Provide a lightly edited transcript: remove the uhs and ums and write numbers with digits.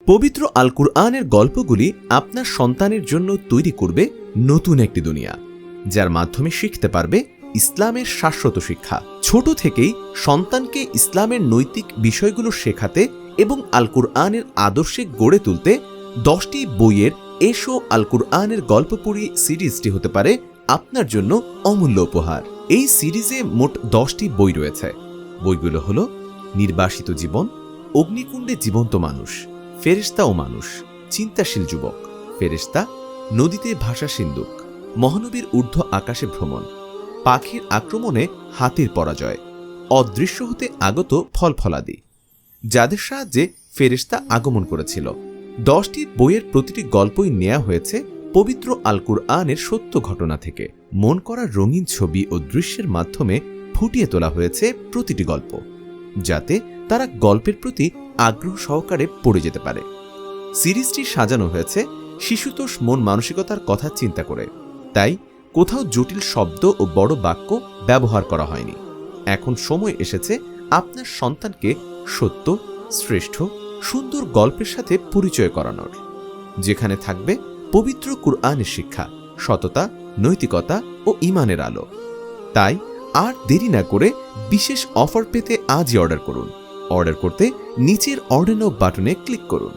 পবিত্র আল কুরআনের গল্পগুলি আপনার সন্তানের জন্য তৈরি করবে নতুন একটি দুনিয়া, যার মাধ্যমে শিখতে পারবে ইসলামের শাশ্বত শিক্ষা। ছোট থেকেই সন্তানকে ইসলামের নৈতিক বিষয়গুলো শেখাতে এবং আল কুরআনের আদর্শে গড়ে তুলতে 10টি বইয়ের এসো আল কুরআনের গল্প পড়ি সিরিজটি হতে পারে আপনার জন্য অমূল্য উপহার। এই সিরিজে মোট 10টি বই রয়েছে। বইগুলো হল নির্বাসিত জীবন, অগ্নিকুণ্ডে জীবন্ত মানুষ, ফেরেশতা ও মানুষ, চিন্তাশীল যুবক, ফেরেশতা, নদীতে ভাসা সিন্দুক, মহানবীর ঊর্ধ্ব আকাশে ভ্রমণ, পাখির আক্রমণে হাতির পরাজয়, অদৃশ্য হতে আগত ফলফলাদি, যাদের সাহায্যে ফেরেশতা আগমন করেছিল। 10টি বইয়ের প্রতিটি গল্পই নেওয়া হয়েছে পবিত্র আল কুরআনের সত্য ঘটনা থেকে। মন করা রঙিন ছবি ও দৃশ্যের মাধ্যমে ফুটিয়ে তোলা হয়েছে প্রতিটি গল্প, যাতে তারা গল্পের প্রতি আগ্রহ সহকারে পড়ে যেতে পারে। সিরিজটি সাজানো হয়েছে শিশুতোষ মন মানসিকতার কথা চিন্তা করে, তাই কোথাও জটিল শব্দ ও বড় বাক্য ব্যবহার করা হয়নি। এখন সময় এসেছে আপনার সন্তানকে সত্য, শ্রেষ্ঠ, সুন্দর গল্পের সাথে পরিচয় করানোর, যেখানে থাকবে পবিত্র কুরআনের শিক্ষা, সততা, নৈতিকতা ও ঈমানের আলো। তাই আর দেরি না করে বিশেষ অফার পেতে আজই অর্ডার করুন। অর্ডার করতে নিচের অর্ডার নাও বাটনে ক্লিক করুন।